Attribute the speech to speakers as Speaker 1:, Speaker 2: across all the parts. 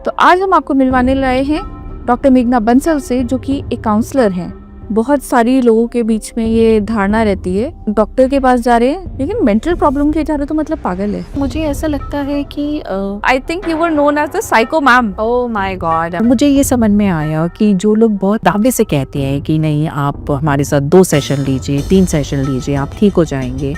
Speaker 1: तो आज हम आपको मिलवाने लाए हैं डॉक्टर मेघना बंसल से, जो कि एक काउंसलर हैं। बहुत सारी लोगों के बीच में ये धारणा रहती है, डॉक्टर के पास जा रहे हैं लेकिन मेंटल प्रॉब्लम के जा रहे हो तो मतलब पागल है।
Speaker 2: मुझे ऐसा लगता है कि
Speaker 1: I think you were known as the psycho ma'am.
Speaker 2: Oh my God, मुझे ये समझ में आया कि जो लोग बहुत दावे से कहते हैं कि नहीं आप हमारे साथ 2 सेशन लीजिए, 3 सेशन लीजिए, आप ठीक हो जाएंगे,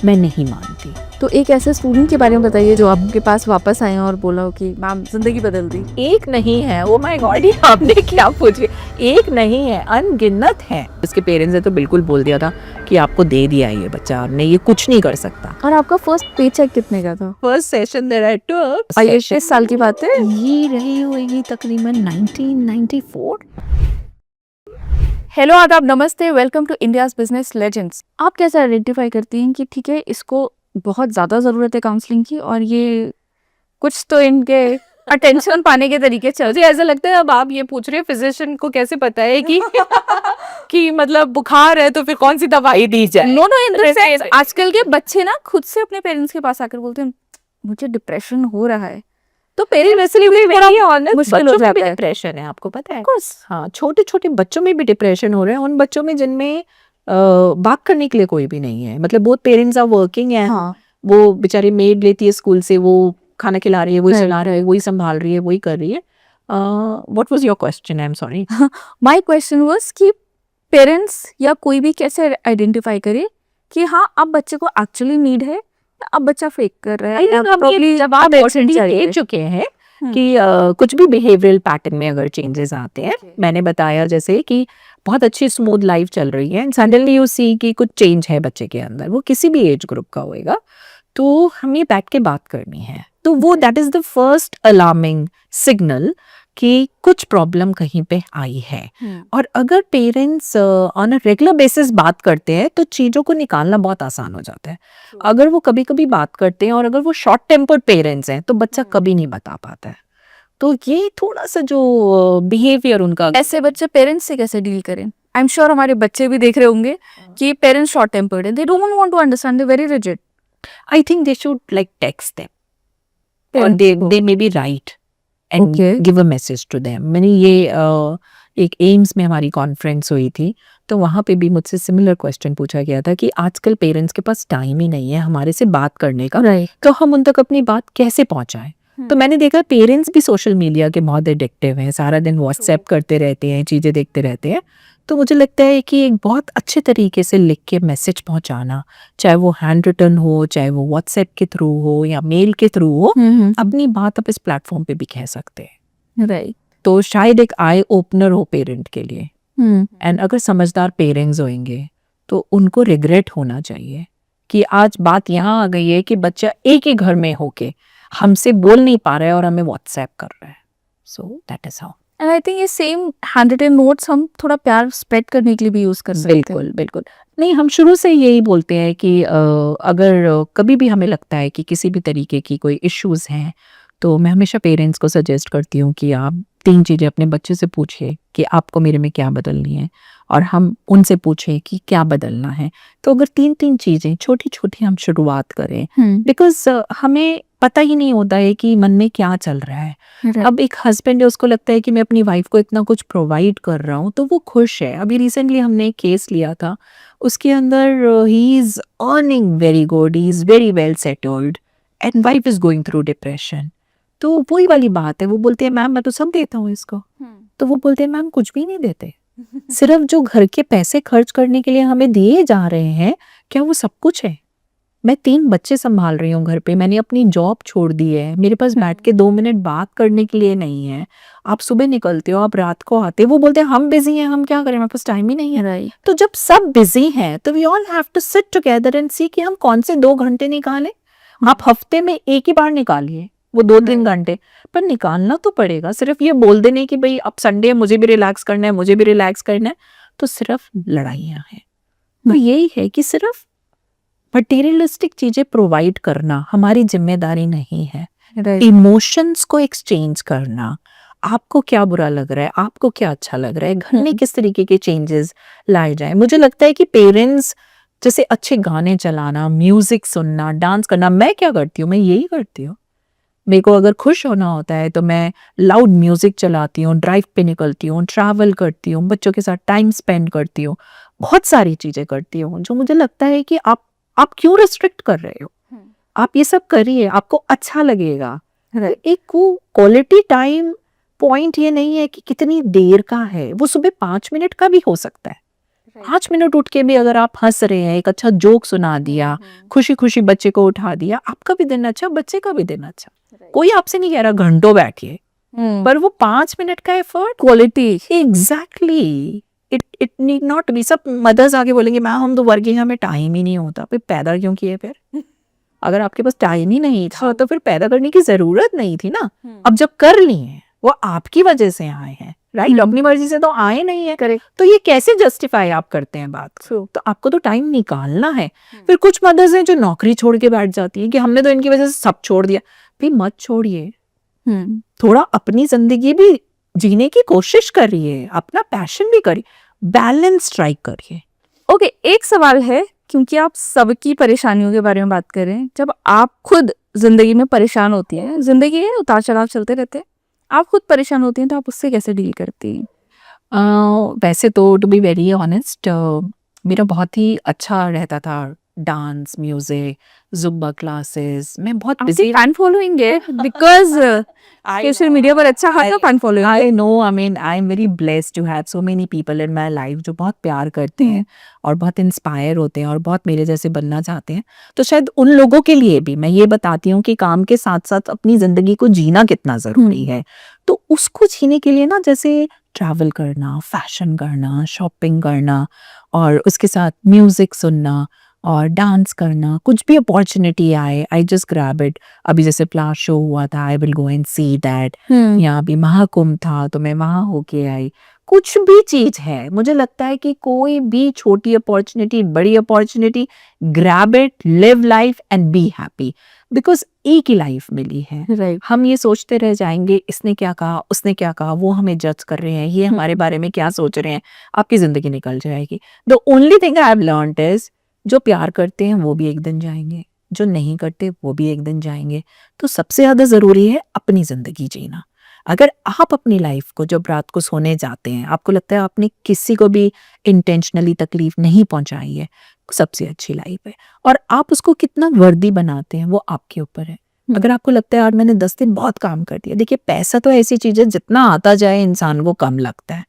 Speaker 2: मैं नहीं मानती।
Speaker 1: तो एक ऐसे स्टूडेंट के बारे में बताइए जो आपके पास वापस आए और बोला हो कि मैम जिंदगी बदल दी।
Speaker 2: एक नहीं है, ओ माय गॉड, ये आपने क्या पूछे, एक नहीं है, अनगिनत है। उसके पेरेंट्स ने तो बिल्कुल बोल दिया था कि आपको दे दिया ये बच्चा, हमने ये कुछ नहीं कर सकता।
Speaker 1: और आपका फर्स्ट पे चेक कितने का था?
Speaker 2: फर्स्ट सेशन दैट आई टुक,
Speaker 1: और ये 6 साल की बात है,
Speaker 2: ये रही होगी तकरीबन 1994।
Speaker 1: हेलो, आदाब, नमस्ते, welcome to India's business legends. आप कैसे आइडेंटिफाई करती हैं कि ठीक है इसको बहुत ज़्यादा ज़रूरत है काउंसलिंग की और ये कुछ तो इनके अटेंशन पाने के तरीके चल
Speaker 2: मुझे ऐसा लगता है अब आप ये पूछ रहे हैं फिजिशियन को कैसे पता है कि कि मतलब बुखार है तो फिर कौन सी दवाई दी जाए।
Speaker 1: No no, in the sense आजकल के बच्चे ना खुद से अपने पेरेंट्स के पास आकर बोलते हैं मुझे डिप्रेशन हो रहा है।
Speaker 2: तो पेरेंट्स वैसे भी वेरी ऑनेस्ट,
Speaker 1: मुश्किल हो
Speaker 2: बच्चों में
Speaker 1: जाता
Speaker 2: भी
Speaker 1: है।
Speaker 2: डिप्रेशन है, आपको पता है?
Speaker 1: कोर्स
Speaker 2: हाँ, छोटे छोटे बच्चों में भी डिप्रेशन हो रहे हैं, उन बच्चों में जिनमें बात करने के लिए कोई भी नहीं है। मतलब बहुत पेरेंट्स आर वर्किंग है,
Speaker 1: हाँ,
Speaker 2: वो बेचारी मेड लेती है स्कूल से, वो खाना खिला रही है, वही
Speaker 1: Right.
Speaker 2: सुला रही है, वही संभाल रही है, वही कर रही है। What was your question? I am sorry.
Speaker 1: My question was कि पेरेंट्स या कोई भी कैसे आइडेंटिफाई करे कि हाँ अब बच्चे को एक्चुअली नीड है या अब बच्चा फेक कर रहा है।
Speaker 2: जवाब दे चुके हैं कि कुछ भी बिहेवियरल पैटर्न में अगर चेंजेस आते हैं, मैंने बताया जैसे कि बहुत अच्छी स्मूथ लाइफ चल रही है एंड सडनली यू सी कि कुछ चेंज है बच्चे के अंदर, वो किसी भी एज ग्रुप का होएगा, तो हमें बैठ के बात करनी है। तो वो that is the first alarming signal कि कुछ प्रॉब्लम कहीं पे आई है। और अगर parents on a regular basis बात करते हैं तो चीज़ों को निकालना बहुत आसान हो जाता है। अगर वो कभी कभी बात करते हैं और अगर वो शॉर्ट टेम्पर्ड पेरेंट्स हैं तो बच्चा कभी नहीं बता पाता है। तो ये थोड़ा सा जो बिहेवियर उनका,
Speaker 1: ऐसे बच्चे पेरेंट्स से कैसे डील करें? आई एम श्योर हमारे बच्चे भी देख रहे होंगे कि पेरेंट्स शॉर्ट टेम्पर्ड है, they don't want to understand, they very rigid.
Speaker 2: I think they should like text them और they may be right and
Speaker 1: Okay.
Speaker 2: Give a message to them. मैंने ये एक एम्स में हमारी कॉन्फ्रेंस हुई थी, तो वहाँ पे भी मुझसे सिमिलर क्वेश्चन पूछा गया था कि आजकल पेरेंट्स के पास टाइम ही नहीं है हमारे से बात करने का,
Speaker 1: राइट।
Speaker 2: तो हम उन तक अपनी बात कैसे पहुँचाएं। तो मैंने देखा पेरेंट्स भी सोशल मीडिया के बहुत एडिक्टिव हैं, सारा दिन व्हाट्सएप करते रहते हैं, चीज़ें देखते रहते हैं। तो मुझे लगता है कि एक बहुत अच्छे तरीके से लिख के मैसेज पहुंचाना, चाहे वो हैंड रिटन हो, चाहे वो व्हाट्सएप के थ्रू हो या मेल के थ्रू हो, अपनी बात आप इस प्लेटफॉर्म पे भी कह सकते हैं।
Speaker 1: राइट।
Speaker 2: तो शायद एक आई ओपनर हो पेरेंट के लिए। एंड अगर समझदार पेरेंट्स होंगे तो उनको रिग्रेट होना चाहिए कि आज बात यहाँ आ गई है कि बच्चा एक ही घर में होके हमसे बोल नहीं पा रहा है और हमें व्हाट्सएप कर रहा है। So that is how.
Speaker 1: And I think ये सेम हैंड रिटन नोट्स हम थोड़ा प्यार स्प्रेड करने के लिए भी यूज कर सकते हैं।
Speaker 2: बिल्कुल बिल्कुल। नहीं, हम शुरू से यही बोलते हैं कि अगर कभी भी हमें लगता है कि किसी भी तरीके की कोई इश्यूज हैं, तो मैं हमेशा पेरेंट्स को सजेस्ट करती हूँ कि आप 3 चीज़ें अपने बच्चे से पूछिए कि आपको मेरे में क्या बदलनी है, और हम उनसे पूछें कि क्या बदलना है। तो अगर 3 चीज़ें छोटी छोटी हम शुरुआत करें, बिकॉज हमें पता ही नहीं होता है कि मन में क्या चल रहा है।
Speaker 1: Right.
Speaker 2: अब एक हस्बैंड है, उसको लगता है कि मैं अपनी वाइफ को इतना कुछ प्रोवाइड कर रहा हूँ तो वो खुश है। अभी रिसेंटली हमने एक केस लिया था, उसके अंदर he is earning very good, he is very well settled and wife is going through depression. तो वही वाली बात है, वो बोलते हैं मैम मैं तो सब देता हूँ इसको, तो वो बोलते हैं मैम कुछ भी नहीं देते, सिर्फ जो घर के पैसे खर्च करने के लिए हमें दिए जा रहे हैं, क्या वो सब कुछ है? मैं 3 बच्चे संभाल रही हूँ घर पे, मैंने अपनी जॉब छोड़ दी है, मेरे पास बैठ के 2 मिनट बात करने के लिए नहीं है। आप सुबह निकलते हो, आप रात को आते हो, वो बोलते हैं हम बिजी हैं, हम क्या करें, मेरे पास टाइम ही नहीं है।
Speaker 1: Right.
Speaker 2: तो जब सब बिजी हैं तो we all have to sit together and see कि हम कौन से 2 घंटे निकालें। आप हफ्ते में एक ही बार निकालिए, वो 2-3 घंटे, पर निकालना तो पड़ेगा। सिर्फ ये बोल देने कि भाई अब संडे है, मुझे भी रिलैक्स करना है, मुझे भी रिलैक्स करना है, तो सिर्फ लड़ाइयाँ हैं। तो यही है कि सिर्फ मटेरियलिस्टिक चीजें प्रोवाइड करना हमारी जिम्मेदारी नहीं है।
Speaker 1: Right.
Speaker 2: इमोशंस को एक्सचेंज करना, आपको क्या बुरा लग रहा है, आपको क्या अच्छा लग रहा है, घर में किस तरीके के चेंजेस लाए जाए। मुझे लगता है कि पेरेंट्स जैसे अच्छे गाने चलाना, म्यूजिक सुनना, डांस करना, मैं क्या करती हूँ, मैं यही करती हूँ। मेरे को अगर खुश होना होता है तो मैं लाउड म्यूजिक चलाती हूँ, ड्राइव पे निकलती हूँ, ट्रैवल करती हूँ, बच्चों के साथ टाइम स्पेंड करती हूँ, बहुत सारी चीजें करती हूँ जो मुझे लगता है कि आप क्यों रिस्ट्रिक्ट कर रहे हो, आप ये सब करिए, आपको अच्छा लगेगा। एक क्वालिटी टाइम पॉइंट ये नहीं है कि कितनी देर का है, वो सुबह 5 मिनट का भी हो सकता है। 5 मिनट उठ के भी अगर आप हंस रहे हैं, एक अच्छा जोक सुना दिया, खुशी खुशी बच्चे को उठा दिया, आपका भी दिन अच्छा, बच्चे का भी दिन अच्छा। कोई आपसे नहीं कह रहा घंटों बैठिए, पर वो 5 मिनट का effort,
Speaker 1: quality.
Speaker 2: Exactly, it need not be. सब मदर्स आगे बोलेंगे मैम हम तो वर्किंग, हमें टाइम ही नहीं होता। फिर पैदा क्यों किए? फिर अगर आपके पास टाइम ही नहीं था तो फिर पैदा करने की जरूरत नहीं थी ना। अब जब कर लिए वो आपकी वजह से आए हैं, राइट? अपनी मर्जी से तो आए नहीं है।
Speaker 1: करेक्ट।
Speaker 2: तो ये कैसे जस्टिफाई आप करते हैं बात? तो आपको तो टाइम निकालना है। फिर कुछ मदर्स हैं जो नौकरी छोड़ के बैठ जाती है कि हमने तो इनकी वजह से सब छोड़ दिया। भी मत छोड़िए, थोड़ा अपनी जिंदगी भी जीने की कोशिश करिए, अपना पैशन भी करिए, बैलेंस स्ट्राइक करिए।
Speaker 1: ओके, एक सवाल है, क्योंकि आप सबकी परेशानियों के बारे में बात कर रहे हैं, जब आप खुद जिंदगी में परेशान होती हैं, जिंदगी है उतार चढ़ाव चलते रहते हैं, आप खुद परेशान होती हैं तो आप उससे कैसे डील करती हैं?
Speaker 2: वैसे तो टू बी वेरी ऑनेस्ट मेरा बहुत ही अच्छा रहता था, डांस, म्यूजिक, जुम्बा क्लासेस, मैं बहुत बिजी।
Speaker 1: फैन फॉलोइंग है, बिकॉज सोशल मीडिया पर अच्छा खासा फैन फॉलोइंग है।
Speaker 2: I know, I mean, I'm very blessed to have so many people in my life जो बहुत प्यार करते हैं और बहुत इंस्पायर होते हैं और बहुत मेरे जैसे बनना चाहते हैं। तो शायद उन लोगों के लिए भी मैं ये बताती हूँ कि काम के साथ साथ अपनी जिंदगी को जीना कितना जरूरी है। तो उसको जीने के लिए ना, जैसे ट्रैवल करना, फैशन करना, शॉपिंग करना और उसके साथ म्यूजिक सुनना और डांस करना, कुछ भी अपॉर्चुनिटी आए आई जस्ट ग्रैब इट। अभी जैसे प्लास शो हुआ था, I will go and see that. यहाँ भी महाकुंभ था तो मैं वहां होके आई। कुछ भी चीज है, मुझे लगता है कि कोई भी छोटी अपॉर्चुनिटी, बड़ी opportunity, grab it, live life and be happy. Because एक ही लाइफ मिली है।
Speaker 1: राइट।
Speaker 2: हम ये सोचते रह जाएंगे इसने क्या कहा, उसने क्या कहा, वो हमें जज कर रहे हैं, ये हमारे बारे में क्या सोच रहे हैं, आपकी जिंदगी निकल जाएगी। The only thing I have learned is जो प्यार करते हैं वो भी एक दिन जाएंगे, जो नहीं करते वो भी एक दिन जाएंगे। तो सबसे ज्यादा जरूरी है अपनी जिंदगी जीना। अगर आप अपनी लाइफ को जब रात को सोने जाते हैं आपको लगता है आपने किसी को भी इंटेंशनली तकलीफ नहीं पहुंचाई है, सबसे अच्छी लाइफ है। और आप उसको कितना वर्दी बनाते हैं वो आपके ऊपर है। अगर आपको लगता है यार मैंने 10 दिन बहुत काम कर दिया, देखिए पैसा तो ऐसी चीज है जितना आता जाए इंसान को कम लगता है।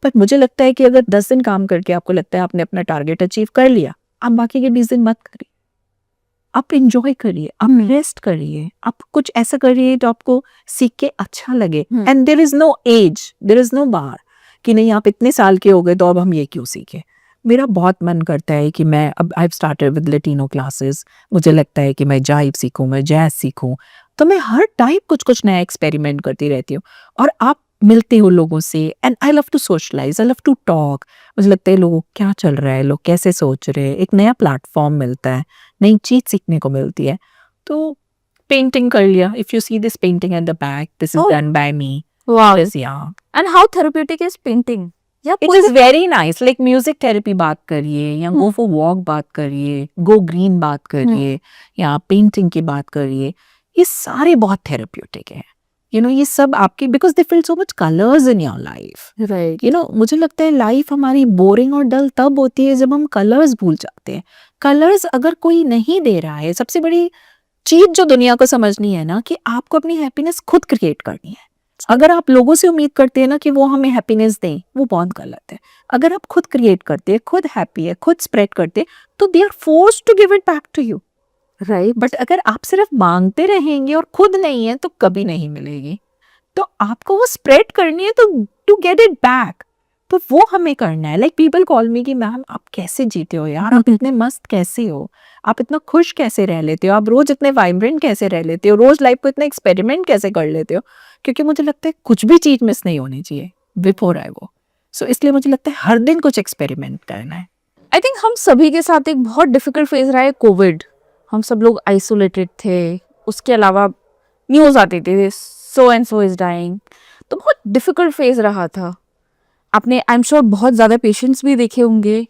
Speaker 2: पर मुझे लगता है कि अगर 10 दिन काम करके आपको लगता है आपने अपना टारगेट अचीव कर लिया, आप बाकी के 20 दिन मत करिए, आप इंजॉय करिए, आप रेस्ट करिए, आप कुछ ऐसा करिए जो आपको सीख के अच्छा लगे। And there is no age, there is no bar कि नहीं आप इतने साल के हो गए तो अब हम ये क्यों सीखे। मेरा बहुत मन करता है कि मैं अब I have started with Latino classes, मुझे लगता है कि मैं जाइव सीखूं, मैं जैज सीखूं। तो मैं हर टाइम कुछ कुछ नया एक्सपेरिमेंट करती रहती हूँ। और आप मिलते हो लोगों से, and I love to socialise, I love to talk. मुझे लगता है लोगों क्या चल रहा है, लोग कैसे सोच रहे हैं, एक नया प्लेटफॉर्म मिलता है, नई चीज सीखने को मिलती है। तो पेंटिंग कर लिया, if you see this painting at the back, this is done by me.
Speaker 1: Wow.
Speaker 2: Yeah
Speaker 1: and how therapeutic is painting? Yeah
Speaker 2: it is very nice, like music therapy बात करिए या गो फॉर वॉक बात करिए, go green बात करिए या painting की बात करिए, ये सारे बहुत थेरेप्यूटिक है। यू नो ये सब आपकी, because they feel so much colours in your life.
Speaker 1: Right.
Speaker 2: You know मुझे लगता है लाइफ हमारी बोरिंग और डल तब होती है जब हम कलर्स भूल जाते हैं। कलर्स अगर कोई नहीं दे रहा है, सबसे बड़ी चीज जो दुनिया को समझनी है ना कि आपको अपनी हैप्पीनेस खुद क्रिएट करनी है। अगर आप लोगों से उम्मीद करते हैं ना कि वो हमें हैप्पीनेस दें, वो बहुत गलत है। अगर आप खुद क्रिएट करते हैं, खुद हैप्पी है, खुद स्प्रेड करते हैं, तो they are forced to give it back to you.
Speaker 1: Right.
Speaker 2: But अगर आप सिर्फ मांगते रहेंगे और खुद नहीं है तो कभी नहीं मिलेगी। तो आपको वो स्प्रेड करनी है तो टू गेट इट बैक, तो वो हमें करना है। लाइक पीपल कॉल मी कि मैम आप कैसे जीते हो यार, आप इतने मस्त कैसे हो, आप इतना खुश कैसे रह लेते हो, आप रोज इतने वाइब्रेंट कैसे रह लेते हो, रोज लाइफ को इतना एक्सपेरिमेंट कैसे कर लेते हो। क्योंकि मुझे लगता है कुछ भी चीज मिस नहीं होनी चाहिए बिफोर आई वो। सो इसलिए मुझे लगता है हर दिन कुछ एक्सपेरिमेंट करना है।
Speaker 1: आई थिंक हम सभी के साथ एक बहुत डिफिकल्ट फेज रहा है कोविड। हम सब लोग आइसोलेटेड थे, उसके अलावा न्यूज़ आती थी so and so is dying, तो बहुत डिफिकल्ट फेज रहा था। आपने आई एम श्योर बहुत ज़्यादा पेशेंट्स भी देखे होंगे,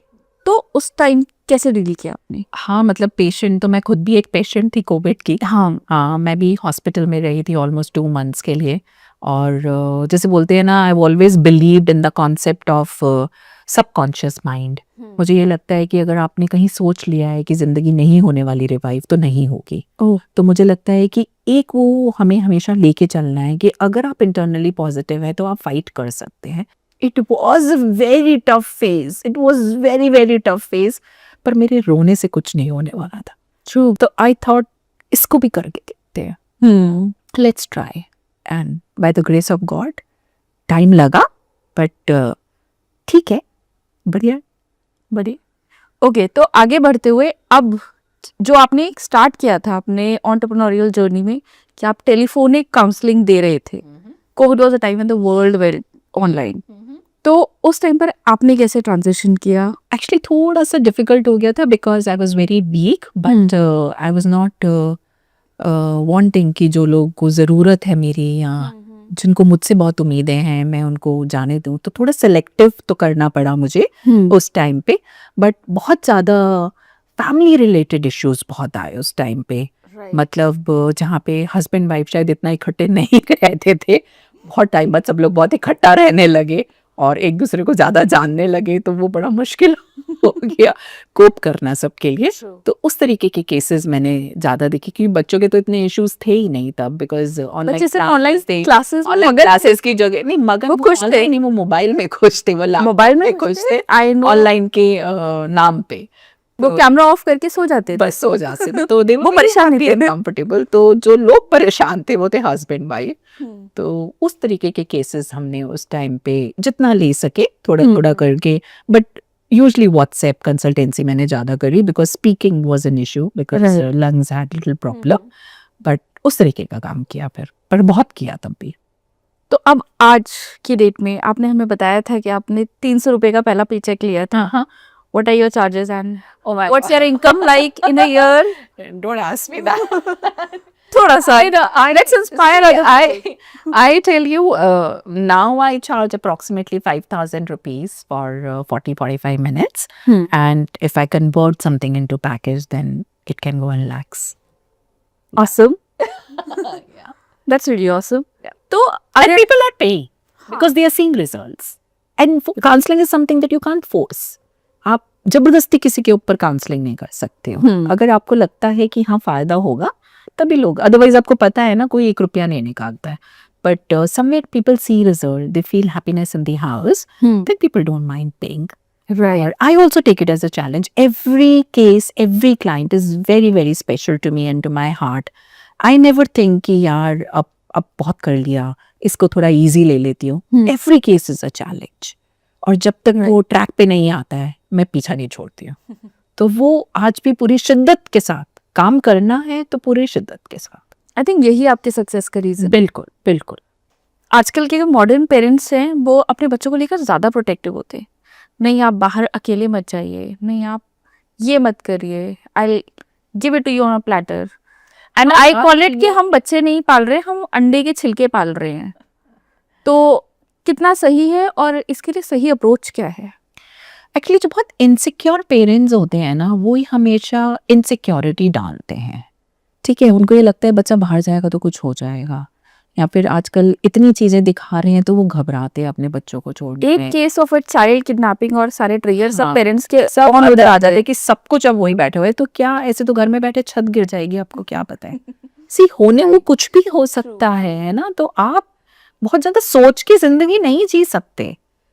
Speaker 1: तो उस टाइम कैसे डील किया आपने?
Speaker 2: हाँ, मतलब पेशेंट तो मैं खुद भी एक पेशेंट थी कोविड की। हाँ, मैं भी हॉस्पिटल में रही थी ऑलमोस्ट 2 मंथ्स के लिए। और जैसे बोलते हैं ना, I always believed in the concept of subconscious mind. मुझे ये लगता है कि अगर आपने कहीं सोच लिया है कि ज़िंदगी नहीं होने वाली रिवाइव, तो नहीं होगी।
Speaker 1: ओह,
Speaker 2: तो मुझे लगता है कि एक वो हमें हमेशा लेके चलना है कि अगर आप इंटरनली पॉजिटिव है तो आप फाइट कर सकते हैं। It was a very tough phase, it was very very tough phase, पर मेरे रोने से कुछ नहीं होने वाला था।
Speaker 1: ट्रू।
Speaker 2: तो आई थॉट इसको भी करके देखते हैं, let's try. And by the grace of God time लगा, बट ठीक है, बढ़िया बढ़िया।
Speaker 1: ओके, तो आगे बढ़ते हुए अब जो आपने स्टार्ट किया था अपने एंटरप्रेन्योरियल जर्नी में कि आप टेलीफोनिक काउंसलिंग दे रहे थे, Covid was a time when the world went online, तो उस टाइम पर आपने कैसे ट्रांजिशन किया?
Speaker 2: एक्चुअली थोड़ा सा डिफिकल्ट हो गया था because I was very weak, but I was not wanting कि जो लोग को ज़रूरत है मेरी, या जिनको मुझसे बहुत उम्मीदें हैं, मैं उनको जाने दूं। तो थोड़ा सेलेक्टिव तो करना पड़ा मुझे उस टाइम पे। बट बहुत ज़्यादा फैमिली रिलेटेड इश्यूज बहुत आए उस टाइम पे। मतलब जहाँ पे हस्बैंड वाइफ शायद इतना इकट्ठे नहीं रहते थे, बहुत टाइम बाद सब लोग बहुत इकट्ठा रहने लगे और एक दूसरे को ज़्यादा जानने लगे, तो वो बड़ा मुश्किल हो गया कोप करना सबके लिए। तो उस तरीके के केसेस मैंने ज़्यादा देखे, क्योंकि बच्चों के तो इतने इश्यूज थे ही नहीं तब, बिकॉज
Speaker 1: बच्चे सिर्फ
Speaker 2: ऑनलाइन
Speaker 1: क्लासेस में मगन
Speaker 2: क्लासेस की जगह नहीं, मगन
Speaker 1: वो खुश थे।
Speaker 2: नहीं, वो मोबाइल में खुश थे, वो
Speaker 1: मोबाइल में
Speaker 2: खुश थे
Speaker 1: आई नो,
Speaker 2: ऑनलाइन के नाम पे।
Speaker 1: वो कैमरा ऑफ करके सो जाते थे,
Speaker 2: बस सो जाते थे, तो
Speaker 1: वो परेशान थे
Speaker 2: कंफर्टेबल। तो जो लोग परेशान थे वो थे हस्बैंड वाइफ। तो उस तरीके के केसेस हमने उस टाइम पे जितना ले सके थोड़ा थोड़ा करके, बट यूजली व्हाट्सएप कंसल्टेंसी मैंने ज़्यादा करी because speaking was an issue, because lungs had little problem. But उस तरीके का काम किया फिर, पर बहुत किया तब भी।
Speaker 1: तो अब आज की डेट में आपने हमें बताया था कि आपने 300 रुपए का पहला पेचेक लिया था।
Speaker 2: हाँ,
Speaker 1: What are your charges and
Speaker 2: oh my
Speaker 1: what's
Speaker 2: God.
Speaker 1: your income like in a year?
Speaker 2: Don't ask me that.
Speaker 1: थोड़ा सा let's inspire others.
Speaker 2: I tell you, now I charge approximately 5,000 rupees for 40-45 minutes. And if I convert something into package, then it can go in lakhs.
Speaker 1: Awesome.
Speaker 2: Yeah.
Speaker 1: That's really awesome.
Speaker 2: Yeah.
Speaker 1: तो
Speaker 2: And
Speaker 1: अगर
Speaker 2: people are paying because they are seeing results. And counseling is something that you can't force. आप जबरदस्ती किसी के ऊपर counselling नहीं कर सकते हो। अगर आपको लगता है कि हाँ फायदा होगा तभी लोग, अदरवाइज आपको पता है ना कोई 1 रुपया नहीं निकालता है। But somewhere people see result, they feel happiness in the house, then people don't mind paying.
Speaker 1: right,
Speaker 2: I also take it as a challenge. Every case, every client is very very special to me and to my heart. I never think कि यार अब बहुत कर लिया, इसको थोड़ा easy ले लेती हूँ। Every case is a challenge. और जब तक वो ट्रैक पे नहीं आता है मैं पीछा नहीं छोड़ती हूँ। तो वो आज भी पूरी शिद्दत के साथ काम करना है, तो पूरी शिद्दत के साथ।
Speaker 1: आई थिंक यही आपके सक्सेस का रीजन।
Speaker 2: बिल्कुल बिल्कुल।
Speaker 1: आजकल के जो मॉडर्न पेरेंट्स हैं वो अपने बच्चों को लेकर ज़्यादा प्रोटेक्टिव होते हैं। नहीं आप बाहर अकेले मत जाइए, नहीं आप ये मत करिए, I give it to you on a platter. And I call it कि हम बच्चे नहीं पाल रहे, हम अंडे के छिलके पाल रहे हैं। तो कितना सही है और इसके लिए सही अप्रोच क्या है?
Speaker 2: एक्चुअली जो बहुत इनसिक्योर पेरेंट्स होते हैं ना, वो ही हमेशा इनसिक्योरिटी डालते हैं। ठीक है, उनको ये लगता है बच्चा बाहर जाएगा तो कुछ हो जाएगा, या फिर आजकल इतनी चीजें दिखा रहे हैं तो वो घबराते हैं अपने बच्चों को छोड़ने।
Speaker 1: एक case of a child kidnapping और सारे ट्रिगर सब
Speaker 2: हाँ,
Speaker 1: पेरेंट्स के
Speaker 2: सब
Speaker 1: ऑन
Speaker 2: उधर आ जाते हैं कि सब कुछ अब वही बैठे हुए, तो क्या ऐसे तो घर में बैठे छत गिर जाएगी, आपको क्या पता है। सी होने को कुछ भी हो सकता है ना, तो आप बहुत ज्यादा सोच के जिंदगी नहीं जी सकते।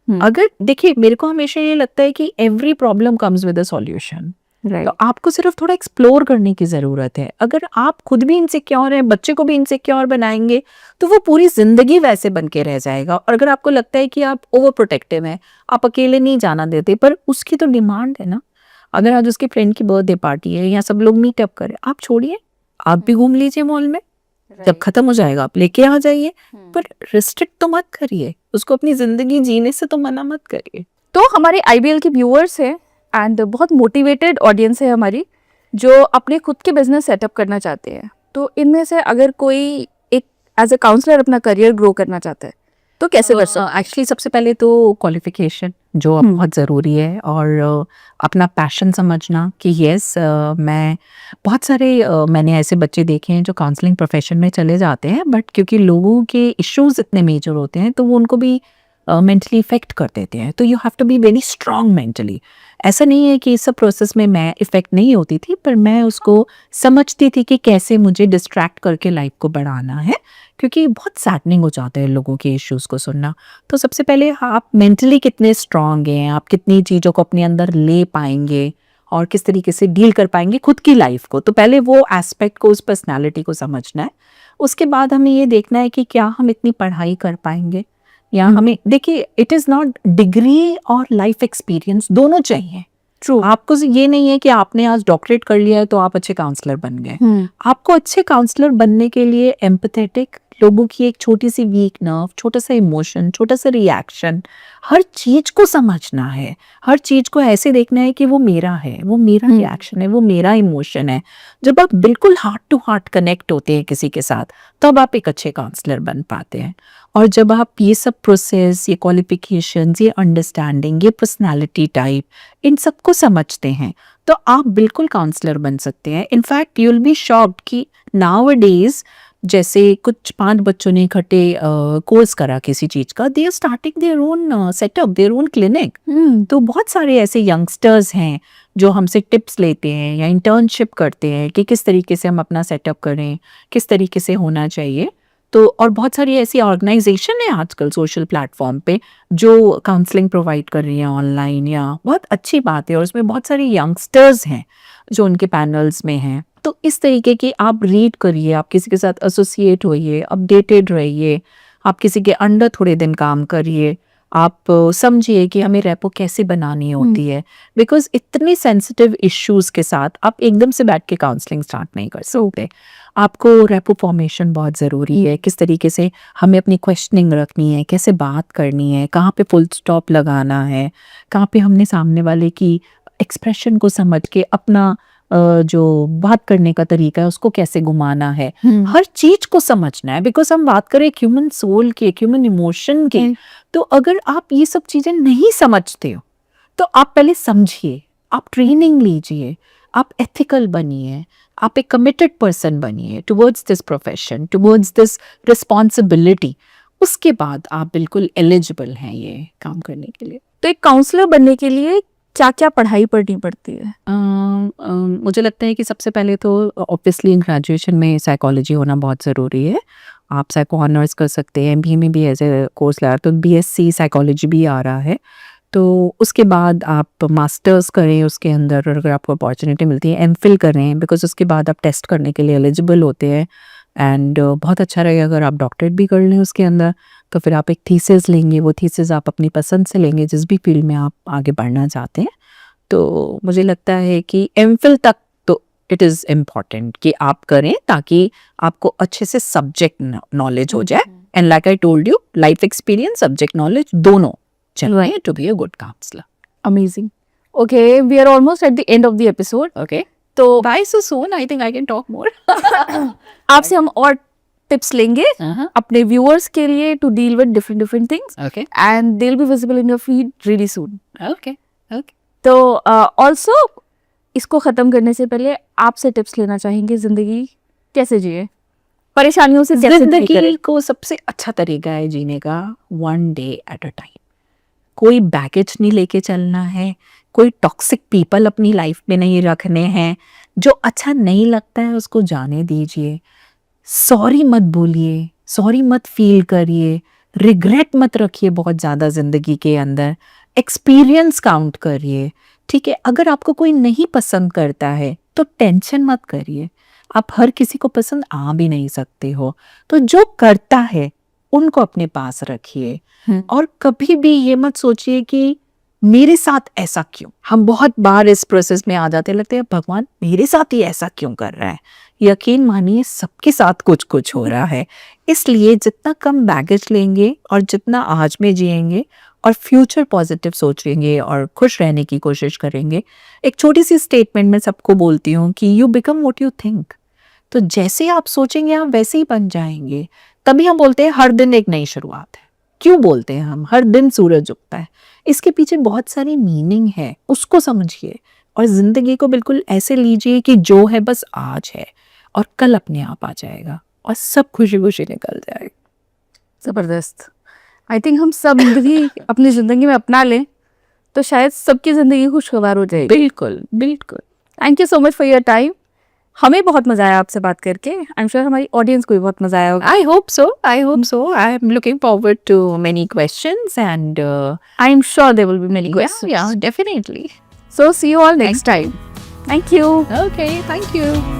Speaker 2: अगर देखिए, मेरे को हमेशा ये लगता है कि every problem comes with a solution. तो आपको सिर्फ थोड़ा एक्सप्लोर करने की जरूरत है। अगर आप खुद भी इनसिक्योर हैं, बच्चे को भी इनसिक्योर बनाएंगे, तो वो पूरी जिंदगी वैसे बन के रह जाएगा। और अगर आपको लगता है कि आप ओवर प्रोटेक्टिव हैं, आप अकेले नहीं जाना देते, पर उसकी तो डिमांड है ना। अगर आज उसके फ्रेंड की बर्थडे पार्टी है या सब लोग मीटअप करें, आप छोड़िए, आप भी घूम लीजिए मॉल में, जब खत्म हो जाएगा आप लेके आ जाइए, पर रिस्ट्रिक्ट तो मत करिए उसको, अपनी जिंदगी जीने से तो मना मत करिए।
Speaker 1: तो हमारे IBL के व्यूअर्स हैं एंड बहुत मोटिवेटेड ऑडियंस है हमारी, जो अपने खुद के बिजनेस सेटअप करना चाहते हैं। तो इनमें से अगर कोई एक एज अ काउंसलर अपना करियर ग्रो करना चाहता है, तो कैसे कर सकते?
Speaker 2: एक्चुअली सबसे पहले तो क्वालिफिकेशन जो अब बहुत ज़रूरी है, और अपना पैशन समझना कि यस मैं बहुत सारे मैंने ऐसे बच्चे देखे हैं जो काउंसलिंग प्रोफेशन में चले जाते हैं, बट क्योंकि लोगों के इश्यूज इतने मेजर होते हैं तो वो उनको भी मेंटली इफेक्ट कर देते हैं, तो you have to be very strong mentally. ऐसा नहीं है कि इस सब प्रोसेस में मैं इफेक्ट नहीं होती थी, पर मैं उसको समझती थी कि कैसे मुझे डिस्ट्रैक्ट करके लाइफ को बढ़ाना है, क्योंकि बहुत सैडनिंग हो जाता है लोगों के इश्यूज को सुनना। तो सबसे पहले आप मेंटली कितने स्ट्रांग हैं, आप कितनी चीज़ों को अपने अंदर ले पाएंगे और किस तरीके से डील कर पाएंगे खुद की लाइफ को। तो पहले वो एस्पेक्ट को, उस पर्सनालिटी को समझना है। उसके बाद हमें ये देखना है कि क्या हम इतनी पढ़ाई कर पाएंगे, या हमें देखिए इट इज़ नॉट डिग्री और लाइफ एक्सपीरियंस दोनों चाहिए।
Speaker 1: ट्रू।
Speaker 2: आपको ये नहीं है कि आपने आज डॉक्टरेट कर लिया है तो आप अच्छे काउंसलर बन गए। आपको अच्छे काउंसलर बनने के लिए एम्पैथेटिक, लोगों की एक छोटी सी वीक नर्व, छोटा सा इमोशन, छोटा सा रिएक्शन, हर चीज को समझना है, हर चीज को ऐसे देखना है कि वो मेरा है, वो मेरा रिएक्शन है, वो मेरा इमोशन है। जब आप बिल्कुल हार्ट टू हार्ट कनेक्ट होते हैं किसी के साथ, तब आप एक अच्छे काउंसलर बन पाते हैं। और जब आप ये सब प्रोसेस, ये क्वालिफिकेशंस, ये अंडरस्टैंडिंग, ये पर्सनालिटी टाइप, इन सबको समझते हैं, तो आप बिल्कुल काउंसलर बन सकते हैं। In fact you will be shocked कि नाउ-अ-डेज जैसे कुछ 5 बच्चों ने इकट्ठे कोर्स करा किसी चीज का, they are starting their own setup, their own clinic. तो बहुत सारे ऐसे यंगस्टर्स हैं जो हमसे टिप्स लेते हैं या इंटर्नशिप करते हैं कि किस तरीके से हम अपना सेटअप करें, किस तरीके से होना चाहिए। तो और बहुत सारी ऐसी ऑर्गेनाइजेशन है आजकल सोशल प्लेटफॉर्म पे जो काउंसलिंग प्रोवाइड कर रही है ऑनलाइन, या बहुत अच्छी बात है। और उसमें बहुत सारे यंगस्टर्स हैं जो उनके पैनल्स में हैं। तो इस तरीके की आप रीड करिए, आप किसी के साथ एसोसिएट होइए, अपडेटेड रहिए, आप किसी के अंडर थोड़े दिन काम करिए, आप समझिए कि हमें रेपो कैसे बनानी होती है। बिकॉज इतने सेंसिटिव इश्यूज के साथ आप एकदम से बैठ के काउंसलिंग स्टार्ट नहीं कर सकते। आपको रेपो फॉर्मेशन बहुत ज़रूरी है, किस तरीके से हमें अपनी क्वेश्चनिंग रखनी है, कैसे बात करनी है, कहाँ पे फुल स्टॉप लगाना है, कहाँ पे हमने सामने वाले की एक्सप्रेशन को समझ के अपना जो बात करने का तरीका है उसको कैसे घुमाना है, हर चीज को समझना है। बिकॉज हम बात करें ह्यूमन सोल के, ह्यूमन इमोशन के, तो अगर आप ये सब चीजें नहीं समझते हो तो आप पहले समझिए, आप ट्रेनिंग लीजिए, आप एथिकल बनिए, आप एक कमिटेड पर्सन बनिए towards this profession, towards this responsibility. उसके बाद आप बिल्कुल एलिजिबल हैं ये काम करने के लिए।
Speaker 1: तो एक काउंसलर बनने के लिए क्या क्या पढ़ाई पढ़नी पड़ती है?
Speaker 2: मुझे लगता है कि सबसे पहले तो ऑब्वियसली ग्रेजुएशन में साइकोलॉजी होना बहुत ज़रूरी है। आप साइको ऑनर्स कर सकते हैं, एमबीए में भी एज ए कोर्स ला, तो बीएससी साइकोलॉजी भी आ रहा है। तो उसके बाद आप मास्टर्स करें उसके अंदर, और अगर आपको अपॉर्चुनिटी मिलती है एमफिल करें, बिकॉज उसके बाद आप टेस्ट करने के लिए एलिजिबल होते हैं। एंड बहुत अच्छा रहेगा अगर आप डॉक्टरेट भी कर लें उसके अंदर, तो फिर आप एक थीसिस लेंगे, वो थीसिस आप अपनी पसंद से लेंगे जिस भी फील्ड में आप आगे बढ़ना चाहते हैं। तो मुझे लगता है कि एमफिल तक तो इट इज़ इम्पॉर्टेंट कि आप करें, ताकि आपको अच्छे से सब्जेक्ट नॉलेज हो जाए। And like I told you, life experience, subject knowledge दोनों चाहिए to be a good counsellor.
Speaker 1: Amazing. Okay, we are almost at the end of the episode.
Speaker 2: Okay,
Speaker 1: तो
Speaker 2: why so soon? I think I can talk more.
Speaker 1: आपसे हम और tips लेंगे अपने viewers के लिए to deal with different different things,
Speaker 2: Okay.
Speaker 1: And they will be visible in your feed really soon.
Speaker 2: Okay. Okay.
Speaker 1: तो also इसको ख़त्म करने से पहले आपसे टिप्स लेना चाहेंगे, ज़िंदगी कैसे जिए, परेशानियों से कैसे deal
Speaker 2: जिंदगी
Speaker 1: करें?
Speaker 2: को सबसे अच्छा तरीका है जीने का, one day at a time. कोई बैगेज नहीं लेके चलना है, कोई टॉक्सिक पीपल अपनी लाइफ में नहीं रखने हैं। जो अच्छा नहीं लगता है उसको जाने दीजिए। सॉरी मत बोलिए, सॉरी मत फील करिए, रिग्रेट मत रखिए बहुत ज़्यादा ज़िंदगी के अंदर। एक्सपीरियंस काउंट करिए, ठीक है। अगर आपको कोई नहीं पसंद करता है तो टेंशन मत करिए, आप हर किसी को पसंद आ भी नहीं सकते हो। तो जो करता है उनको अपने पास रखिए, और कभी भी ये मत सोचिए कि मेरे साथ ऐसा क्यों। हम बहुत बार इस प्रोसेस में आ जाते, लगते हैं भगवान मेरे साथ ही ऐसा क्यों कर रहा है। यकीन मानिए सबके साथ कुछ कुछ हो रहा है। इसलिए जितना कम बैगेज लेंगे और जितना आज में जिएंगे और फ्यूचर पॉजिटिव सोचेंगे और खुश रहने की कोशिश करेंगे। एक छोटी सी स्टेटमेंट में सबको बोलती हूँ कि you become what you think. तो जैसे आप सोचेंगे आप वैसे ही बन जाएंगे। तभी हम बोलते हैं हर दिन एक नई शुरुआत है। क्यों बोलते हैं हम हर दिन सूरज उगता है, इसके पीछे बहुत सारी मीनिंग है, उसको समझिए और जिंदगी को बिल्कुल ऐसे लीजिए कि जो है बस आज है और कल अपने आप आ जाएगा और सब खुशी खुशी निकल जाएगा।
Speaker 1: ज़बरदस्त। आई थिंक हम सब भी अपनी ज़िंदगी में अपना लें तो शायद सबकी ज़िंदगी खुशगवार हो जाएगी।
Speaker 2: बिल्कुल बिल्कुल।
Speaker 1: Thank you so much for your time. हमें बहुत मज़ा आया आपसे बात करके। आई एम श्योर हमारी ऑडियंस को भी बहुत मज़ा आया होगा।
Speaker 2: I hope so. I hope so. I am looking forward to many questions and
Speaker 1: I am sure there will be many questions.
Speaker 2: yeah, definitely.
Speaker 1: So see you all next time. Thank you.
Speaker 2: Okay, thank you.